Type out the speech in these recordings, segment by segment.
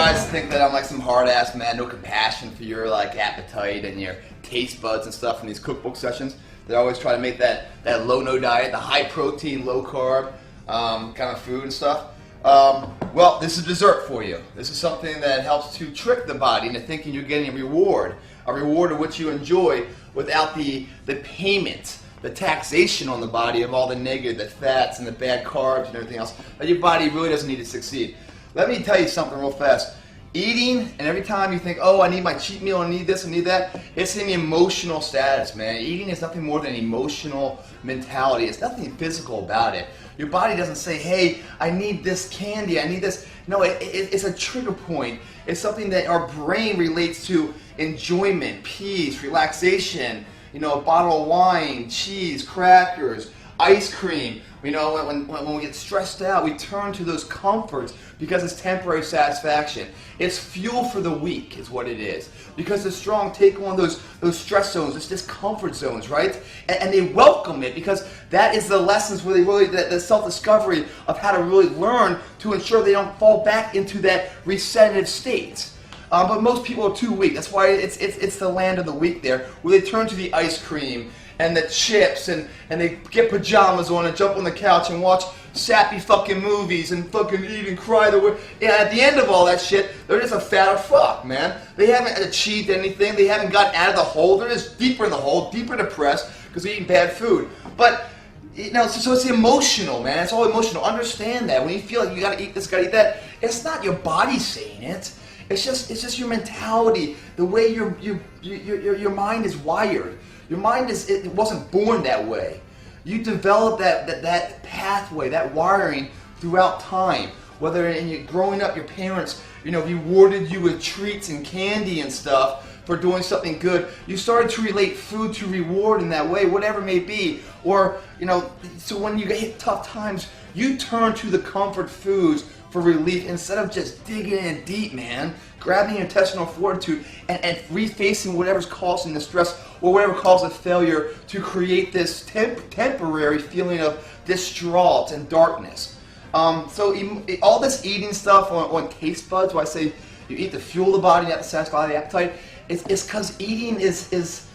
guys think that I'm like some hard-ass man, no compassion for your like appetite and your taste buds and stuff in these cookbook sessions. They always try to make that low-no diet, the high-protein, low-carb kind of food and stuff. Well, this is dessert for you. This is something that helps to trick the body into thinking you're getting a reward of what you enjoy without the payment, the taxation on the body of all the negative, the fats and the bad carbs and everything else that your body really doesn't need to succeed. Let me tell you something real fast. Eating, and every time you think, oh, I need my cheat meal, I need this, I need that, it's an emotional status, man. Eating is nothing more than an emotional mentality. It's nothing physical about it. Your body doesn't say, hey, I need this candy, I need this. No, it's a trigger point. It's something that our brain relates to enjoyment, peace, relaxation, you know, a bottle of wine, cheese, crackers, ice cream. You know, when we get stressed out, we turn to those comforts because it's temporary satisfaction. It's fuel for the weak is what it is. Because the strong take on those stress zones, those discomfort zones, right? And they welcome it because that is the lessons where they really, the self-discovery of how to really learn to ensure they don't fall back into that receptive state. But most people are too weak. That's why it's the land of the weak there, where they turn to the ice cream and the chips, and they get pajamas on and jump on the couch and watch sappy fucking movies and fucking eat and cry. And at the end of all that shit, they're just a fatter fuck, man. They haven't achieved anything. They haven't gotten out of the hole. They're just deeper in the hole, deeper depressed because they're eating bad food. But, you know, so it's emotional, man. It's all emotional. Understand that. When you feel like you gotta eat this, gotta eat that, it's not your body saying it. It's just your mentality, the way your mind is wired. Your mind it wasn't born that way. You develop that pathway, that wiring throughout time. Whether in your growing up, your parents, you know, rewarded you with treats and candy and stuff for doing something good. You started to relate food to reward in that way, whatever it may be. Or, you know, so when you hit tough times, you turn to the comfort foods for relief instead of just digging in deep, man. Grabbing your intestinal fortitude and refacing whatever's causing the stress or whatever caused the failure to create this temporary feeling of distraught and darkness. So all this eating stuff on taste buds, where I say you eat to fuel the body, not to satisfy the appetite, it's because eating is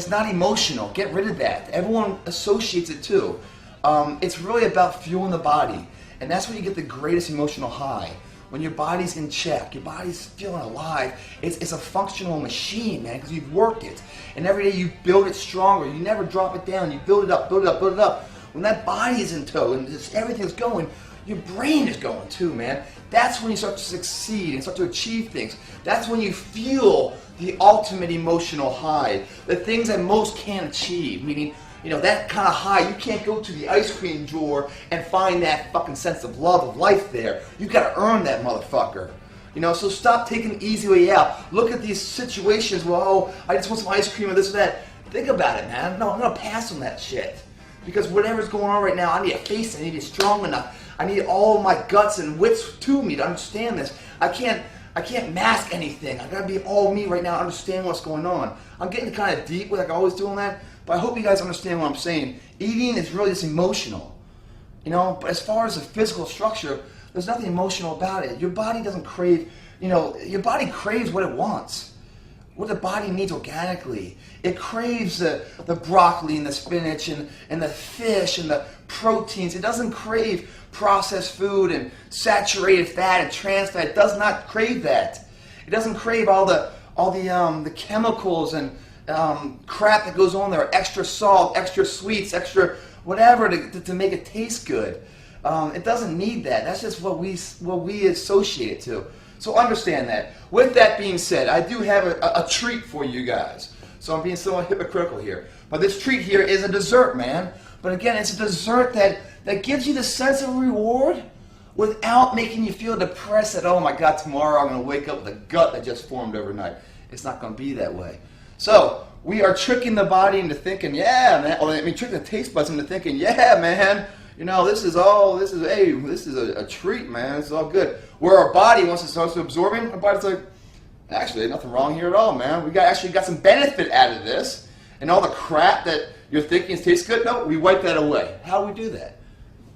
not emotional. Get rid of that. Everyone associates it too. It's really about fueling the body. And that's when you get the greatest emotional high. When your body's in check, your body's feeling alive. It's a functional machine, man, because you've worked it. And every day you build it stronger. You never drop it down. You build it up, build it up, build it up. When that body is in tow and everything's going, your brain is going too, man. That's when you start to succeed and start to achieve things. That's when you feel the ultimate emotional high. The things that most can't achieve, meaning, you know, that kind of high, you can't go to the ice cream drawer and find that fucking sense of love of life there. You gotta earn that motherfucker. You know, so stop taking the easy way out. Look at these situations where, oh, I just want some ice cream or this or that. Think about it, man. No, I'm gonna pass on that shit. Because whatever's going on right now, I need a face, I need to be strong enough. I need all my guts and wits to me to understand this. I can't mask anything. I gotta be all me right now, understand what's going on. I'm getting kind of deep like I always do on that. But I hope you guys understand what I'm saying. Eating is really just emotional, you know. But as far as the physical structure, there's nothing emotional about it. Your body doesn't crave, you know, your body craves what it wants, what the body needs organically. It craves the broccoli and the spinach and the fish and the proteins. It doesn't crave processed food and saturated fat and trans fat. It does not crave that. It doesn't crave all the chemicals and crap that goes on there, extra salt, extra sweets, extra whatever to make it taste good. It doesn't need that. That's just what we associate it to. So understand that. With that being said, I do have a treat for you guys. So I'm being somewhat hypocritical here. But this treat here is a dessert, man. But again, it's a dessert that gives you the sense of reward without making you feel depressed that, oh my God, tomorrow I'm going to wake up with a gut that just formed overnight. It's not going to be that way. So, we are tricking the body into thinking, yeah, man, tricking the taste buds into thinking, yeah, man, you know, this is a treat, man, this is all good. Where our body, once it starts absorbing, our body's like, actually, there's nothing wrong here at all, man. We actually got some benefit out of this, and all the crap that you're thinking tastes good, no, we wipe that away. How do we do that?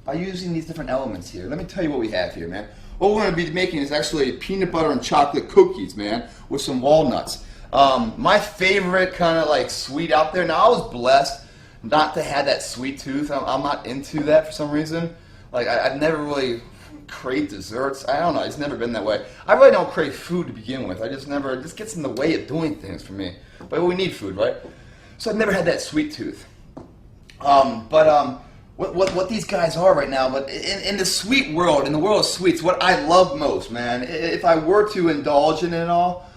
By using these different elements here. Let me tell you what we have here, man. What we're going to be making is actually peanut butter and chocolate cookies, man, with some walnuts. My favorite kind of like sweet out there. Now I was blessed not to have that sweet tooth. I'm not into that for some reason. Like I've never really craved desserts. I don't know. It's never been that way. I really don't crave food to begin with. I just never. It just gets in the way of doing things for me. But we need food, right? So I've never had that sweet tooth. What these guys are right now, but in the sweet world, in the world of sweets, what I love most, man, if I were to indulge in it all,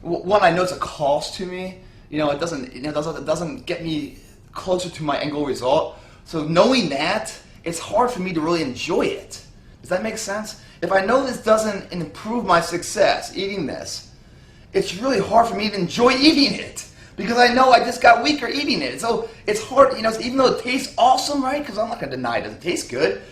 one, I know it's a cost to me. You know, it doesn't get me closer to my end goal result. So knowing that, it's hard for me to really enjoy it. Does that make sense? If I know this doesn't improve my success eating this, it's really hard for me to enjoy eating it. Because I know I just got weaker eating it. So it's hard, you know, even though it tastes awesome, right? Because I'm not going to deny it doesn't taste good.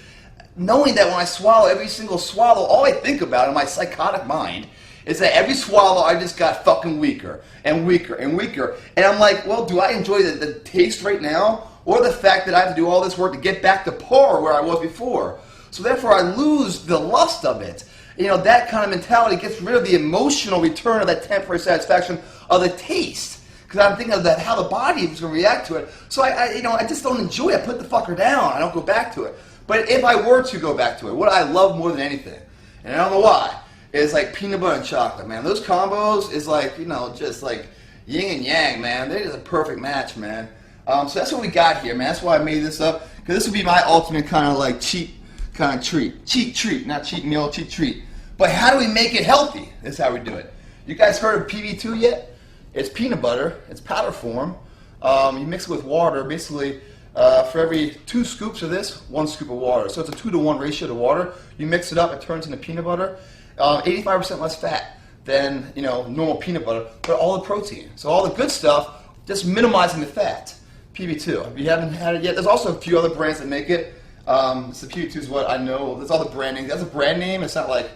Knowing that when I swallow every single swallow, all I think about in my psychotic mind is that every swallow I just got fucking weaker and weaker and weaker. And I'm like, well, do I enjoy the taste right now? Or the fact that I have to do all this work to get back to par where I was before? So therefore I lose the lust of it. You know, that kind of mentality gets rid of the emotional return of that temporary satisfaction of the taste. Because I'm thinking of that, how the body is going to react to it. So I just don't enjoy it. I put the fucker down. I don't go back to it. But if I were to go back to it, what I love more than anything, and I don't know why, is like peanut butter and chocolate, man. Those combos is like, you know, just like yin and yang, man. They're just a perfect match, man. So that's what we got here, man. That's why I made this up. Because this would be my ultimate kind of like cheat kind of treat. Cheat treat, not cheat meal, cheat treat. But how do we make it healthy? This is how we do it. You guys heard of PB2 yet? It's peanut butter. It's powder form. You mix it with water. Basically, for every 2 scoops of this, 1 scoop of water. So it's a 2-to-1 ratio to water. You mix it up, it turns into peanut butter. 85% less fat than, you know, normal peanut butter, but all the protein. So all the good stuff, just minimizing the fat. PB2. If you haven't had it yet, there's also a few other brands that make it. So PB2 is what I know. There's all the brand names. That's a brand name. It's not like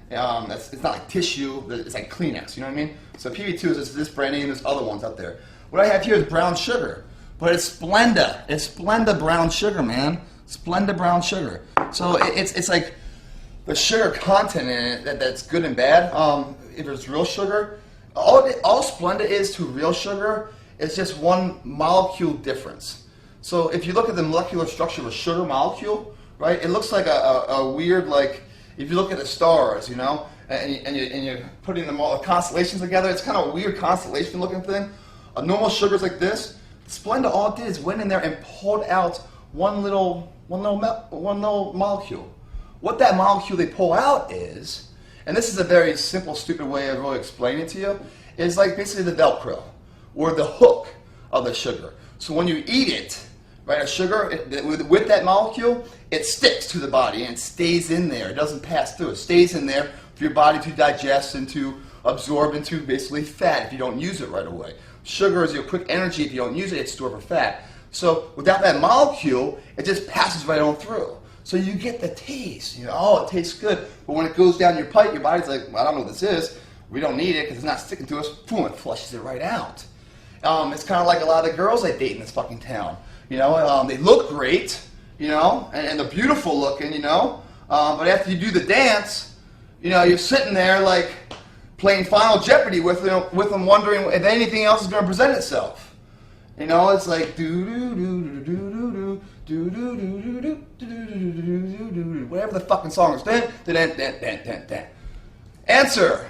it's not like tissue. It's like Kleenex. You know what I mean? So PB2 is this brand name. There's other ones out there. What I have here is brown sugar, but it's Splenda. It's Splenda brown sugar, man. Splenda brown sugar. So it's like the sugar content in it that's good and bad. If it's real sugar, all Splenda is to real sugar is just 1 molecule difference. So if you look at the molecular structure of a sugar molecule, right, it looks like a weird, like, if you look at the stars, you know, and you're putting them all, the constellations together, it's kind of a weird constellation looking thing. A normal sugar's like this. Splenda, all it did is went in there and pulled out one little molecule. What that molecule they pull out is, and this is a very simple, stupid way of really explaining it to you, is like basically the Velcro, or the hook of the sugar. So when you eat it, right, a sugar, with that molecule, it sticks to the body and it stays in there. It doesn't pass through. It stays in there for your body to digest and to absorb into basically fat if you don't use it right away. Sugar is your quick energy. If you don't use it, it's stored for fat. So without that molecule, it just passes right on through. So you get the taste. You know, oh, it tastes good. But when it goes down your pipe, your body's like, well, I don't know what this is. We don't need it because it's not sticking to us. Boom, it flushes it right out. It's kind of like a lot of the girls I date in this fucking town. You know, they look great, you know, and they're beautiful looking, you know. But after you do the dance, you know, you're sitting there like playing Final Jeopardy with them, wondering if anything else is going to present itself. You know, it's like do do do do do do do do do do do do do, whatever the fucking song is. Then. Answer.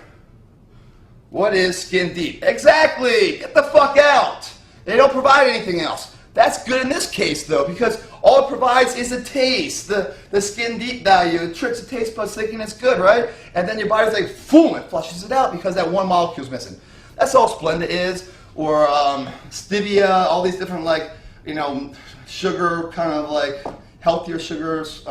What is skin deep? Exactly. Get the fuck out. They don't provide anything else. That's good in this case, though, because all it provides is the taste, the skin deep value. It tricks the taste buds thinking it's good, right? And then your body's like, boom, it flushes it out because that 1 molecule's missing. That's all Splenda is, or stevia, all these different, like, you know, sugar, kind of like healthier sugars,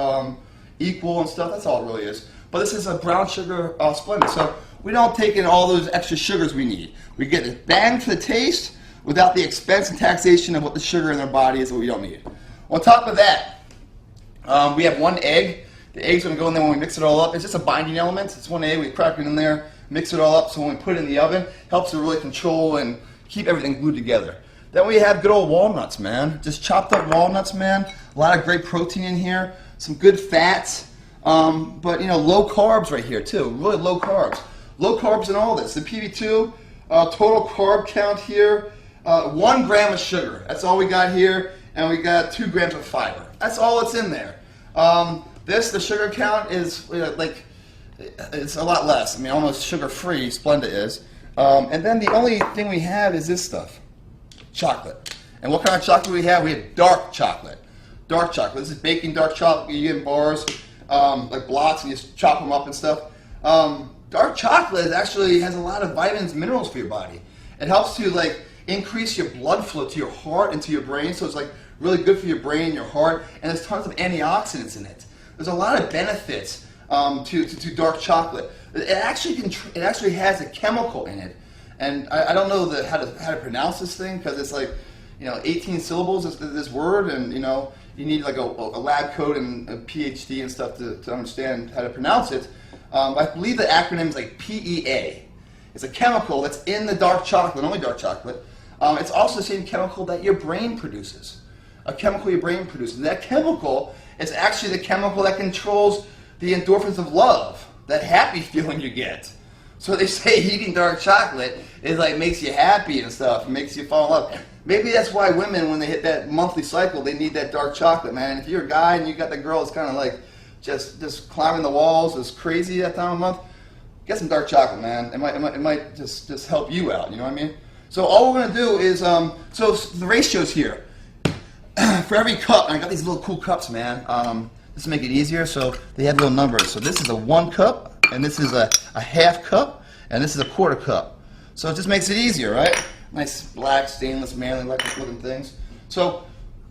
equal and stuff. That's all it really is. But this is a brown sugar Splenda, so we don't take in all those extra sugars we need. We get the bang for the taste without the expense and taxation of what the sugar in our body is that we don't need. On top of that, we have 1 egg. The egg's going to go in there when we mix it all up. It's just a binding element. It's 1 egg. We crack it in there, mix it all up, so when we put it in the oven, it helps to really control and keep everything glued together. Then we have good old walnuts, man. Just chopped up walnuts, man. A lot of great protein in here. Some good fats. But you know, low carbs right here too. Really low carbs. Low carbs in all this. The PB2 total carb count here, 1 gram of sugar. That's all we got here, and we got 2 grams of fiber. That's all that's in there. The sugar count is like, it's a lot less. I mean, almost sugar-free. Splenda is. And then the only thing we have is this stuff, chocolate. And what kind of chocolate we have? We have dark chocolate. Dark chocolate. This is baking dark chocolate. You get in bars, like blocks, and you just chop them up and stuff. Dark chocolate actually has a lot of vitamins and minerals for your body. It helps to like increase your blood flow to your heart and to your brain, so it's like really good for your brain and your heart. And there's tons of antioxidants in it. There's a lot of benefits to dark chocolate. It actually has a chemical in it, and I don't know how to pronounce this thing, because it's like, you know, 18 syllables is this word, and you know, you need like a lab coat and a PhD and stuff to understand how to pronounce it. I believe the acronym is like PEA. It's a chemical that's in the dark chocolate, only dark chocolate. It's also the same chemical that your brain produces. A chemical your brain produces. And that chemical is actually the chemical that controls the endorphins of love, that happy feeling you get. So they say eating dark chocolate is like makes you happy and stuff, makes you fall in love. Maybe that's why women, when they hit that monthly cycle, they need that dark chocolate, man. If you're a guy and you got that girl that's kind of like just climbing the walls, is crazy that time of month, get some dark chocolate, man. It might just help you out. You know what I mean? So all we're gonna do is so the ratios here. For every cup, and I got these little cool cups, man. This will make it easier. So they have little numbers. So this is a 1 cup, and this is a half cup, and this is a 1/4 cup. So it just makes it easier, right? Nice black stainless manly looking things. So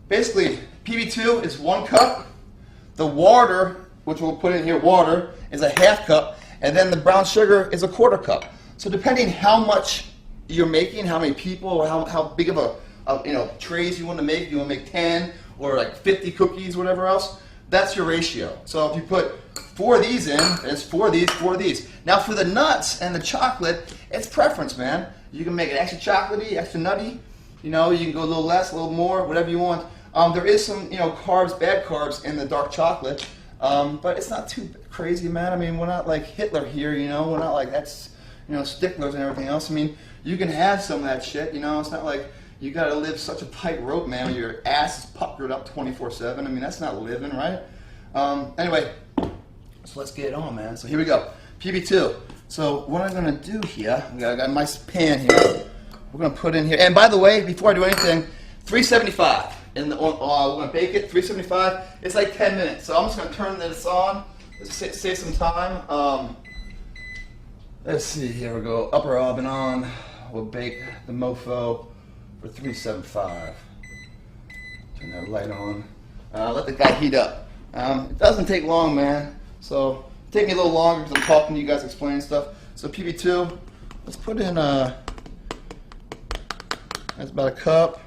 basically, PB2 is 1 cup. The water, which we'll put in here, water, is a half cup, and then the brown sugar is a 1/4 cup. So depending how much you're making, how many people, or how big of a trays you want to make, you want to make 10 or like 50 cookies, whatever else, that's your ratio. So if you put 4 of these in, it's 4 of these, 4 of these. Now for the nuts and the chocolate, it's preference, man. You can make it extra chocolatey, extra nutty. You know, you can go a little less, a little more, whatever you want. There is some, carbs, bad carbs in the dark chocolate, but it's not too crazy, man. I mean, we're not like Hitler here, We're not like sticklers and everything else. I mean, you can have some of that shit, It's not like you got to live such a tight rope, man, when your ass is puckered up 24/7. I mean, that's not living, right? Anyway, so let's get it on, man. So here we go, PB2. So what I'm gonna do here, I got my pan here. We're gonna put in here, and by the way, before I do anything, 375. And we're gonna bake it 375. It's like 10 minutes. So I'm just gonna turn this on. Let's save some time. Let's see. Here we go. Upper oven on. We'll bake the mofo for 375. Turn that light on. Let the guy heat up. It doesn't take long, man. So take me a little longer because I'm talking to you guys, explaining stuff. So PB2, let's put in that's about a cup.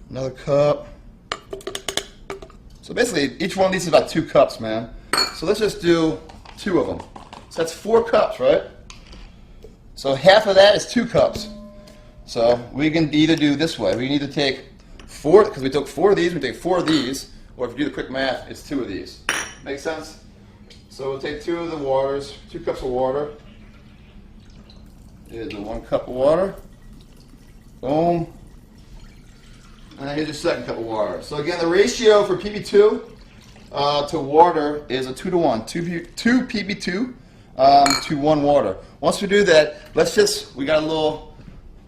Another cup. So basically, each one of these is about 2 cups, man. So let's just do 2 of them. So that's 4 cups, right? So half of that is 2 cups. So we can either do this way. We can either take 4, because we took 4 of these, we take 4 of these, or if you do the quick math, it's 2 of these. Make sense? So we'll take 2 of the waters, 2 cups of water. Here's the 1 cup of water. Boom. And here's your 2nd cup of water. So again, the ratio for PB2 to water is a 2-to-1. 2 PB2 to 1 water. Once we do that, we got a little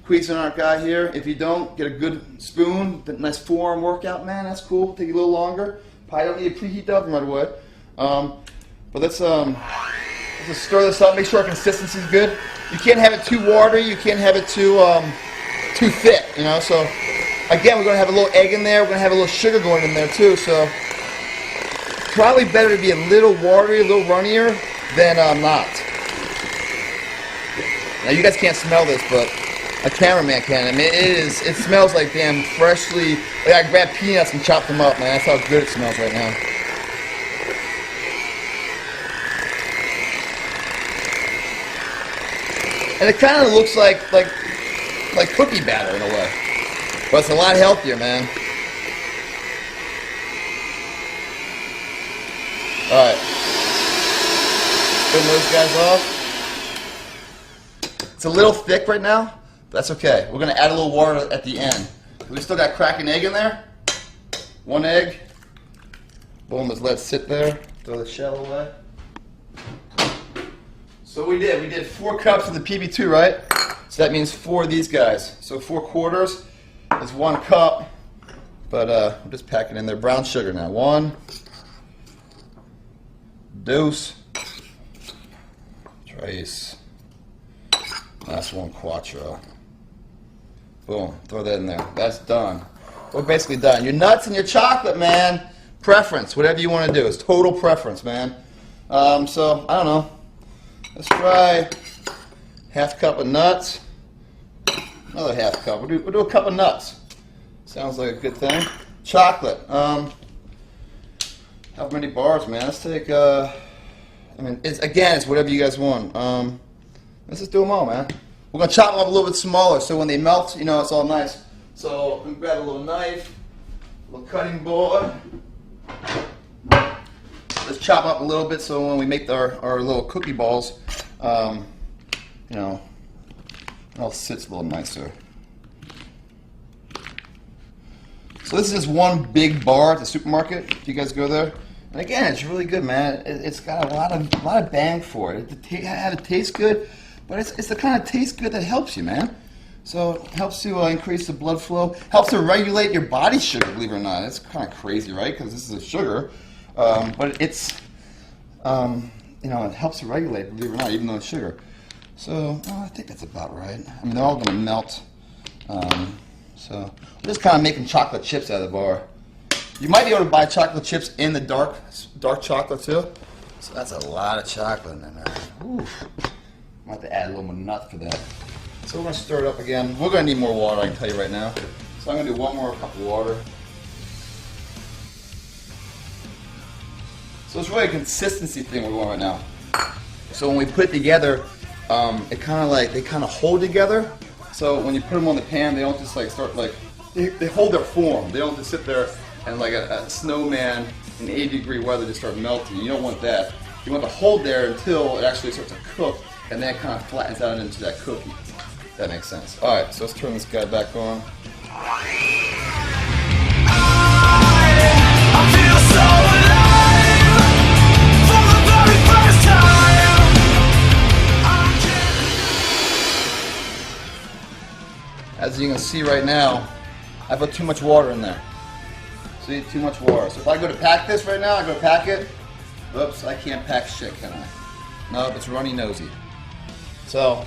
Cuisinart guy here. If you don't, get a good spoon, the nice forearm workout, man, that's cool. Take a little longer. Probably don't need to preheat the oven right away. But let's just stir this up, make sure our consistency is good. You can't have it too watery, you can't have it too thick, so again, we're going to have a little egg in there. We're going to have a little sugar going in there too. So probably better to be a little watery, a little runnier than not. Now you guys can't smell this, but a cameraman can. I mean, it smells like damn freshly. Like I grabbed peanuts and chopped them up, man. That's how good it smells right now. And it kind of looks like cookie batter in a way. But it's a lot healthier, man. Alright. Spin those guys off. It's a little thick right now, but that's okay. We're going to add a little water at the end. We still got cracked egg in there. 1 egg. Boom, let's let it sit there. Throw the shell away. So we did 4 cups of the PB2, right? So that means 4 of these guys. So 4 quarters is 1 cup. But I'm just packing in there brown sugar now. 1, 2, 3, last 1 quattro. Boom, throw that in there. That's done. We're basically done. Your nuts and your chocolate, man. Preference, whatever you want to do. It's total preference, man. So, I don't know. Let's try half cup of nuts. Another half cup. We'll do a cup of nuts. Sounds like a good thing. Chocolate. How many bars, man? Let's take, I mean, it's whatever you guys want. Let's just do them all, man. We're going to chop them up a little bit smaller so when they melt, you know, it's all nice. So, I'm going to grab a little knife, a little cutting board. Let's chop up a little bit so when we make our little cookie balls, you know, it all sits a little nicer. So this is just 1 big bar at the supermarket, if you guys go there. And again, it's really good, man. It's got a lot of bang for it. It tastes good, but it's the kind of taste good that helps you, man. So it helps to increase the blood flow, helps to regulate your body sugar, believe it or not. It's kind of crazy, right? Because this is a sugar, but it's, you know, it helps to regulate, believe it or not, even though it's sugar. So I think that's about right. I mean, they're all going to melt. So we're just kind of making chocolate chips out of the bar. You might be able to buy chocolate chips in the dark chocolate too. So that's a lot of chocolate in there, man. Oof. I have to add a little more nut for that. So we're going to stir it up again. We're going to need more water, I can tell you right now. So I'm going to do 1 more cup of water. So it's really a consistency thing we're going right now. So when we put it together, they kind of hold together. So when you put them on the pan, they don't just like start like, they hold their form. They don't just sit there and like a snowman in 80-degree weather just start melting. You don't want that. You want to hold there until it actually starts to cook, and then it kind of flattens out into that cookie. That makes sense. All right, so let's turn this guy back on. I feel so alive for the very first time. As you can see right now, I put too much water in there. See, too much water. So if I go to pack this right now, I go to pack it. Oops, I can't pack shit, can I? Nope, it's runny nosy. So,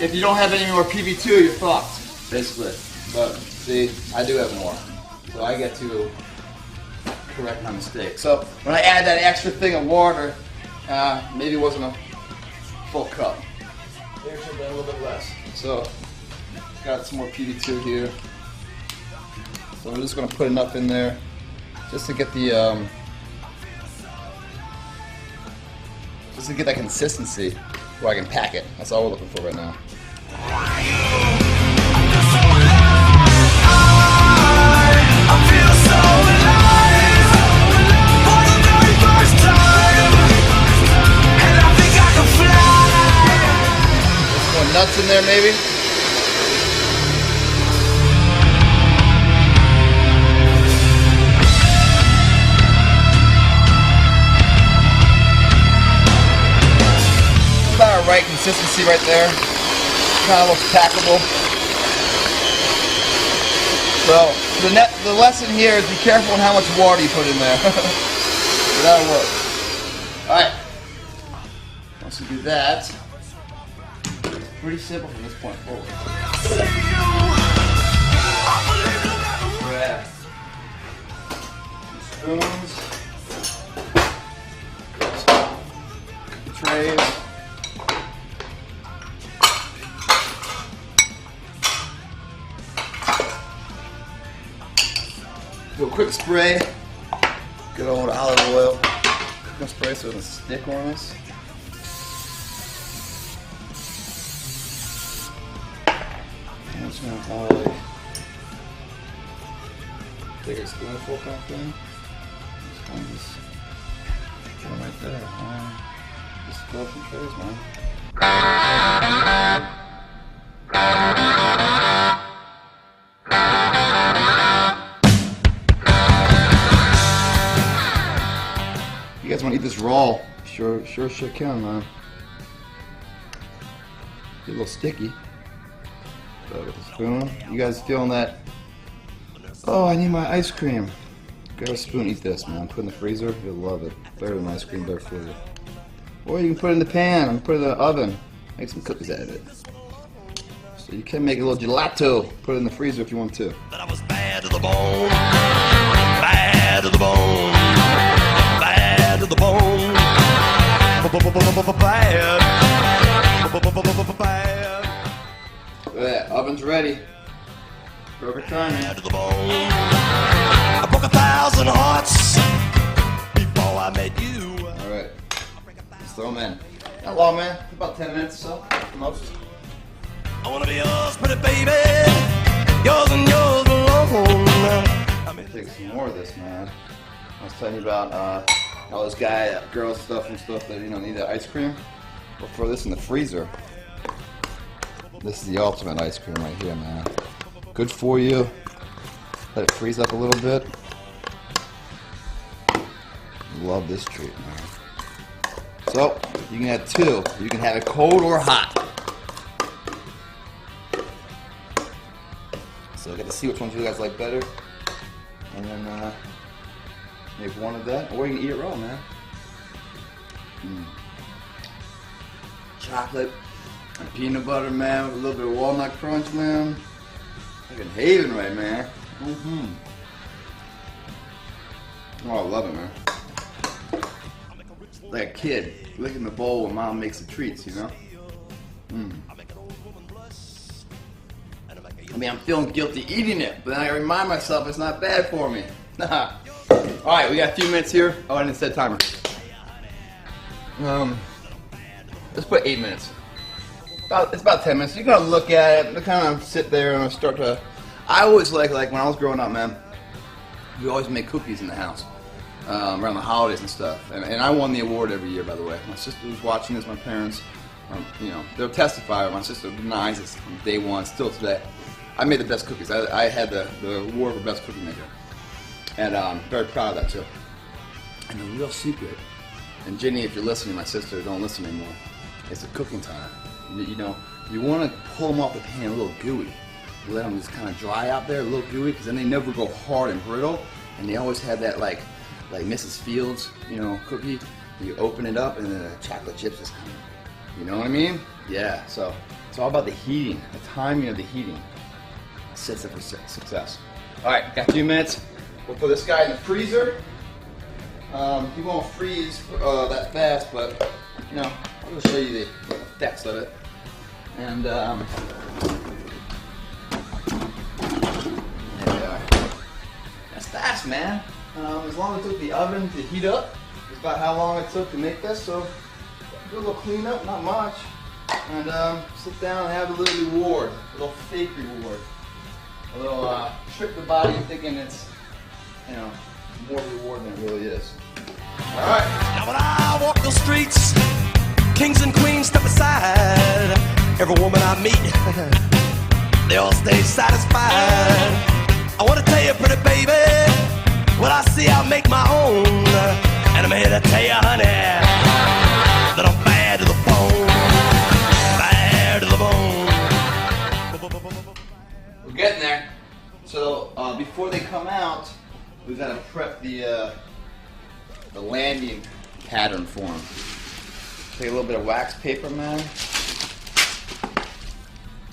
if you don't have any more PB2, you're fucked, basically. But see, I do have more. So I get to correct my mistake. So when I add that extra thing of water, maybe it wasn't a full cup. Maybe it should have been a little bit less. So, got some more PB2 here. So I'm just going to put enough in there just to get the that consistency where I can pack it. That's all we're looking for right now. Some nuts in there maybe. About right consistency right there. Kind of looks packable. So the lesson here is be careful on how much water you put in there. So that'll work. All right. Once we do that, pretty simple from this point forward. Grab some spoons, trays. Do a quick spray. Good old olive oil. Quick spray so it doesn't stick on us. I'm just gonna kind of like take a spoonful kind of thing. Just one just put them right there. Just throw some trays, man. You guys want to eat this raw? Sure can, man. Get a little sticky. So with the spoon, you guys feeling that? Oh, I need my ice cream. Grab a spoon, eat this, man. Put it in the freezer, you'll love it. Better than ice cream, better for you. Or you can put it in the pan and put it in the oven. Make some cookies out of it. So you can make a little gelato. Put it in the freezer if you want to. But I was bad to the bone. Bad to the bone. Bad to the bone. Bad. Look at that, oven's ready. Perfect timing. Bad to the bone. I broke 1,000 hearts before I met you. Alright, let's throw them in. Not long, man. About 10 minutes or so, at most. I wanna be yours, pretty baby. Yours and yours alone. Take some more of this, man. I was telling you about all those girl stuff and stuff that need that ice cream. We'll throw this in the freezer. This is the ultimate ice cream right here, man. Good for you. Let it freeze up a little bit. Love this treat, man. So you can have two. You can have it cold or hot. So I get to see which ones you guys like better, and then make one of that, or you can eat it raw, man. Chocolate and peanut butter, man, with a little bit of walnut crunch, man. Fucking haven, right, man. Oh, I love it, man. Like a kid licking the bowl when mom makes the treats, you know. I mean, I'm feeling guilty eating it, but then I remind myself it's not bad for me. Alright, we got a few minutes here. Oh, I didn't set a timer. Let's put 8 minutes. It's about 10 minutes. You gotta look at it, kind of sit there and start to... I always like when I was growing up, man, we always make cookies in the house around the holidays and stuff. And I won the award every year, by the way. My sister was watching this, my parents, they'll testify. My sister denies this from day one, still today. I made the best cookies. I had the award for best cookie maker. And I'm very proud of that too. And the real secret, and Jenny, if you're listening, my sister, don't listen anymore, it's the cooking time. You want to pull them off the pan a little gooey. You let them just kind of dry out there, a little gooey, because then they never go hard and brittle. And they always have that like Mrs. Fields, cookie. You open it up and then the chocolate chips is coming. You know what I mean? Yeah, so it's all about the heating, the timing of the heating. Sets up for success. Alright, got a few minutes. We'll put this guy in the freezer. He won't freeze that fast, but I'll show you the effects of it. And there we are. That's fast, man. As long as it took the oven to heat up, it's about how long it took to make this. So do a little cleanup, not much, and sit down and have a little reward, a little fake reward, a little trick the body into thinking it's more reward than it really is. All right. Now when I walk the streets, kings and queens step aside. Every woman I meet, they all stay satisfied. I want to tell you, pretty baby, what I see I'll make my own. And I'm here to tell you, honey, that I'm bad to the bone. Bad to the bone. We're getting there. So before they come out, we've got to prep the landing pattern for them. Take a little bit of wax paper, man.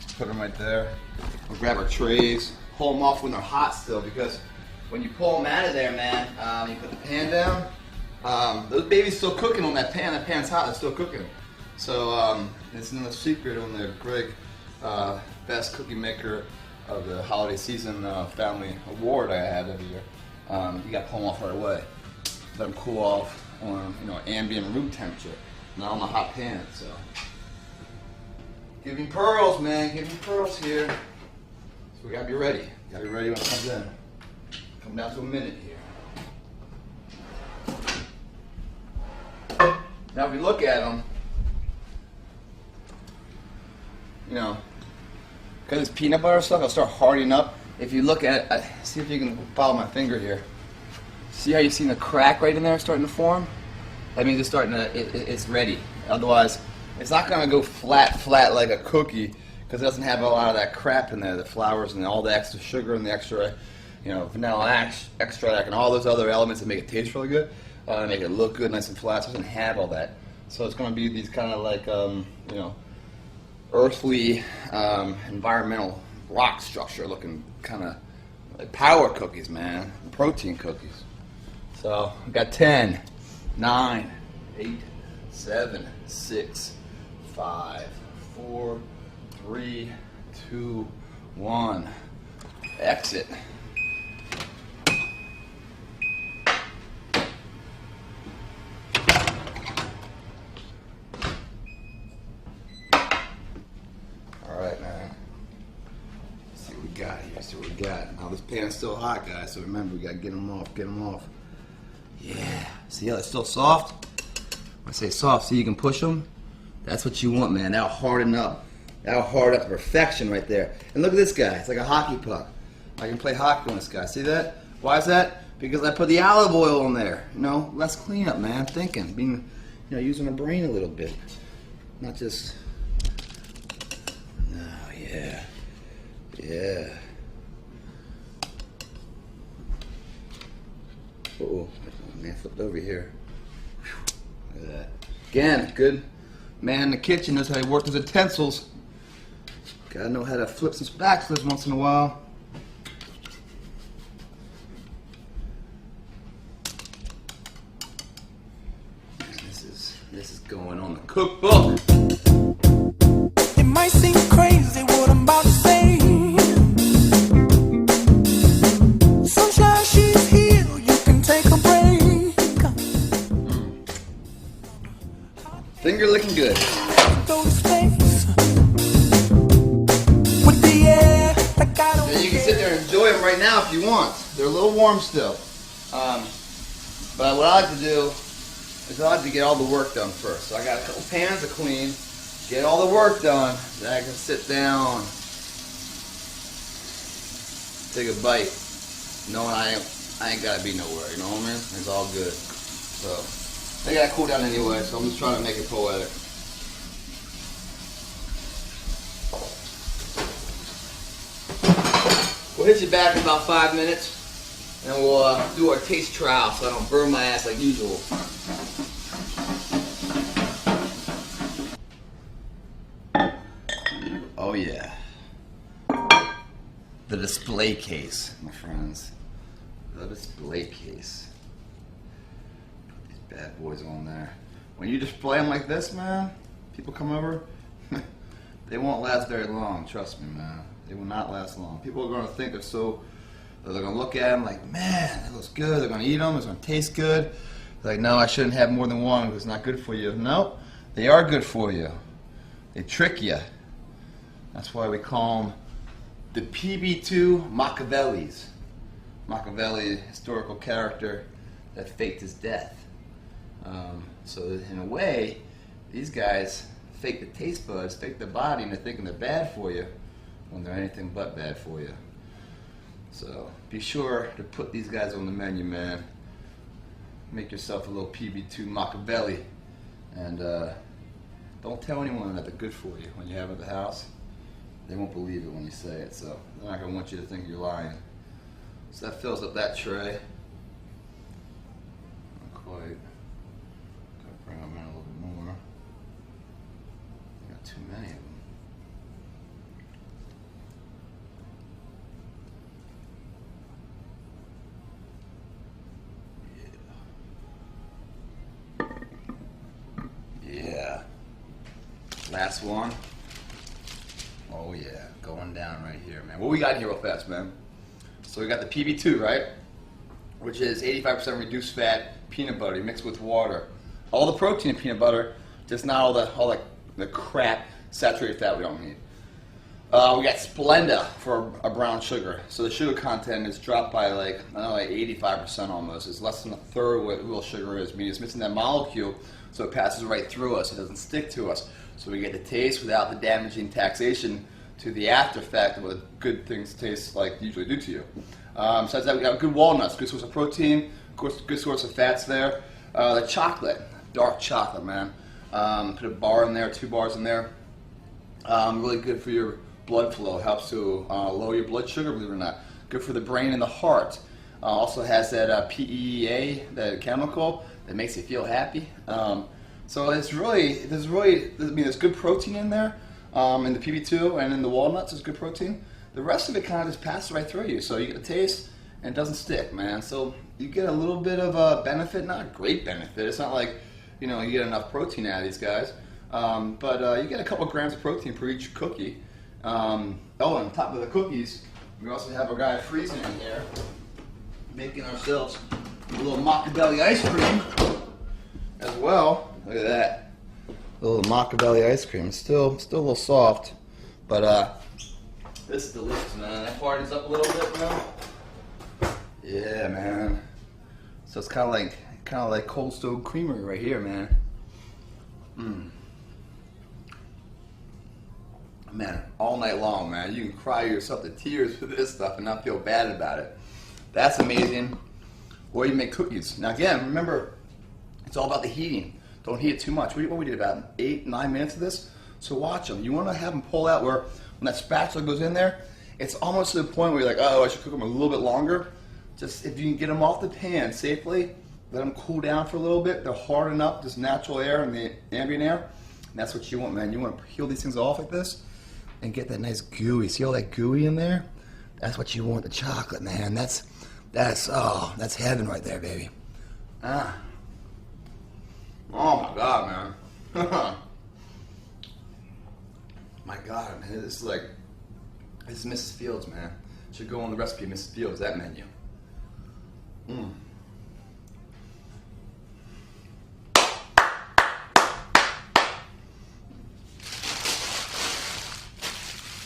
Just put them right there. We'll grab our trays. Pull them off when they're hot still, because when you pull them out of there, man, you put the pan down. Those babies still cooking on that pan. That pan's hot. They're still cooking. So it's no secret on the Greg Best Cookie Maker of the Holiday Season Family Award I have every year. You got to pull them off right away. Let them cool off on ambient room temperature, not on the hot pan. So give me pearls, man. Give me pearls here. So we gotta be ready. Gotta be ready when it comes in. Come down to a minute here. Now if you look at them, you know, because it's peanut butter stuff, it'll start hardening up. If you look at, see if you can follow my finger here. See how you see the crack right in there starting to form? That means it's starting to, it's ready. Otherwise, it's not going to go flat like a cookie because it doesn't have a lot of that crap in there, the flours and all the extra sugar and the extra, you know, vanilla extract and all those other elements that make it taste really good, make it look good, nice and flat. So it doesn't have all that. So it's going to be these kind of like, you know, earthly, environmental rock structure looking kind of like power cookies, man, protein cookies. So we got 10, 9, 8, 7, 6, 5, 4, 3, 2, 1. Exit. Alright, man. Let's see what we got here. See what we got. Now this pan's still hot, guys, so remember we gotta get them off, get them off. Yeah. See how it's still soft? When I say soft, so you can push them. That's what you want, man. That'll harden up. That'll harden up to perfection right there. And look at this guy. It's like a hockey puck. I can play hockey on this guy. See that? Why is that? Because I put the olive oil in there. You know, less cleanup, man. Thinking, being, you know, using my brain a little bit, not just. No, yeah, yeah. Uh-oh, man, flipped over here. Look at that. Again, good man in the kitchen knows how to work his utensils. Gotta know how to flip some spatulas once in a while. This is going on the cookbook. It might seem crazy what I'm about to say. Sunshine, she's here. You can take a break. Finger licking good. Go to space with the air. Like I don't And you can sit there and enjoy them right now if you want. They're a little warm still. But what I like to do is I like to get all the work done first. So I got a couple pans to clean, get all the work done, then I can sit down, take a bite, knowing I ain't gotta be nowhere, you know what I mean? It's all good. So they gotta cool down anyway, so I'm just trying to make it poetic. We'll hit you back in about 5 minutes, and we'll do our taste trial so I don't burn my ass like usual. Oh yeah. The display case, my friends. The display case. Put these bad boys on there. When you display them like this, man, people come over, they won't last very long, trust me, man. They will not last long. People are going to think they're going to look at them like, man, that looks good. They're going to eat them. It's going to taste good. They're like, no, I shouldn't have more than one because it's not good for you. No, they are good for you. They trick you. That's why we call them the PB2 Machiavellis. Machiavelli, historical character that faked his death. So in a way, these guys fake the taste buds, fake the body, and they're thinking they're bad for you when they're anything but bad for you. So be sure to put these guys on the menu, man. Make yourself a little PB2 Machiavelli, and don't tell anyone that they're good for you when you have it at the house. They won't believe it when you say it, so they're not going to want you to think you're lying. So that fills up that tray. Not quite. Got to bring them in a little bit more. Got too many of them. Yeah. Last one. Oh yeah, going down right here, man. What we got here real fast, man? So we got the PB2, right? Which is 85% reduced fat peanut butter mixed with water. All the protein in peanut butter, just not all the crap saturated fat we don't need. We got Splenda for a brown sugar. So the sugar content is dropped by like, I don't know, like 85% almost. It's less than a third what real sugar is, meaning it's missing that molecule, so it passes right through us. It doesn't stick to us. So we get the taste without the damaging taxation to the after effect of what good things taste like usually do to you. Besides that, we got good walnuts, good source of protein, good source of fats there. The chocolate, dark chocolate, man. Put a bar in there, 2 bars in there. Really good for your blood flow, helps to lower your blood sugar, believe it or not. Good for the brain and the heart. Also has that PEA, that chemical that makes you feel happy. So there's good protein in there. In the PB2 and in the walnuts, there's good protein. The rest of it kind of just passes right through you. So you get a taste and it doesn't stick, man. So you get a little bit of a benefit, not a great benefit. It's not like, you get enough protein out of these guys. But you get a couple grams of protein per each cookie. On top of the cookies, we also have our guy freezing in here, making ourselves a little Machiavelli ice cream as well. Look at that, a little Machiavelli ice cream. It's still a little soft, but this is delicious, man. That hardens up a little bit, man. Yeah, man. So it's kind of like Cold Stone Creamery right here, man. Man, all night long, man. You can cry yourself to tears with this stuff and not feel bad about it. That's amazing. Or you make cookies. Now again, remember, it's all about the heating. Don't heat it too much. What we did, about 8-9 minutes of this. So watch them. You want to have them pull out where when that spatula goes in there, it's almost to the point where you're like, oh, I should cook them a little bit longer. Just if you can get them off the pan safely, let them cool down for a little bit. They'll harden up, just natural air and the ambient air. And that's what you want, man. You want to peel these things off like this and get that nice gooey. See all that gooey in there? That's what you want, the chocolate, man. That's heaven right there, baby. Oh my God, man. My God, man. This is Mrs. Fields, man. Should go on the recipe of Mrs. Fields, that menu.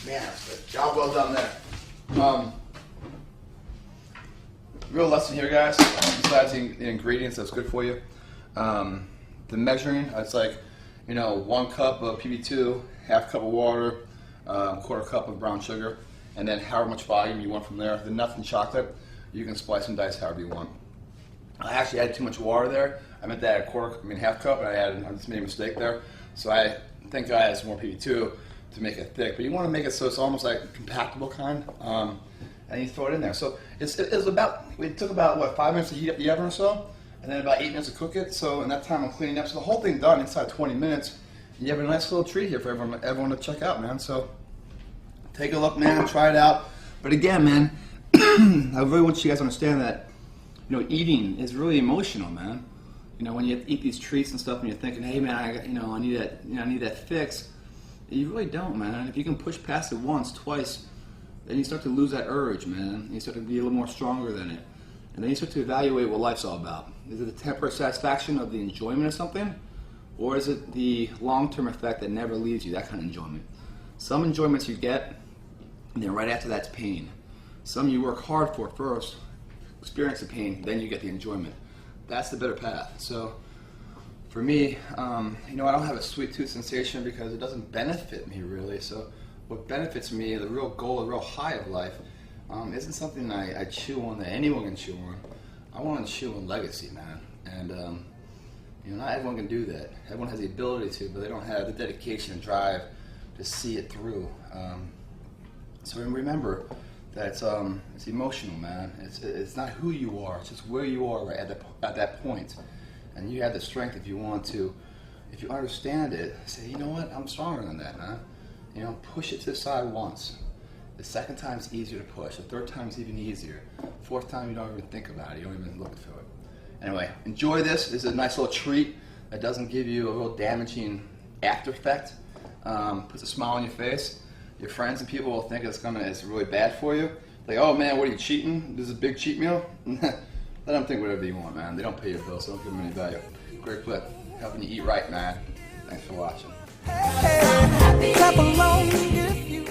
Man, that's good. Job well done there. Real lesson here, guys. Besides the ingredients that's good for you, the measuring. It's like, 1 cup of PB2, half cup of water, 1/4 cup of brown sugar, and then however much volume you want from there. The nuts and chocolate, you can splice and dice however you want. I actually added too much water there. I meant that half cup, and I just made a mistake there. So I think I added some more PB2 to make it thick, but you want to make it so it's almost like compactable kind, and you throw it in there. So it took about 5 minutes to heat up the oven or so, and then about 8 minutes to cook it. So in that time I'm cleaning up. So the whole thing done inside 20 minutes. You have a nice little treat here for everyone to check out, man. So take a look, man. Try it out. But again, man, I really want you guys to understand that eating is really emotional, man. When you eat these treats and stuff, and you're thinking, hey, man, I need that fix. You really don't, man. If you can push past it once, twice, then you start to lose that urge, man. You start to be a little more stronger than it. And then you start to evaluate what life's all about. Is it the temporary satisfaction of the enjoyment of something? Or is it the long-term effect that never leaves you, that kind of enjoyment? Some enjoyments you get, and then right after that's pain. Some you work hard for first, experience the pain, then you get the enjoyment. That's the better path. So for me, I don't have a sweet tooth sensation because it doesn't benefit me really. So what benefits me, the real goal, the real high of life, isn't something I chew on that anyone can chew on. I want to chew on legacy, man. And not everyone can do that. Everyone has the ability to, but they don't have the dedication and drive to see it through. So remember that it's emotional, man. It's not who you are. It's just where you are right at that point. And you have the strength if you want to. If you understand it, say, you know what? I'm stronger than that, man. Push it to the side once. The second time's easier to push. The third time's even easier. Fourth time, you don't even think about it. You don't even look through it. Anyway, enjoy this. This is a nice little treat that doesn't give you a real damaging after effect. Puts a smile on your face. Your friends and people will think it's really bad for you. Like, oh man, what are you, cheating? This is a big cheat meal? Let them think whatever you want, man. They don't pay your bills, so don't give them any value. Greg Plitt, helping you eat right, man. Thanks for watching. Clap along if you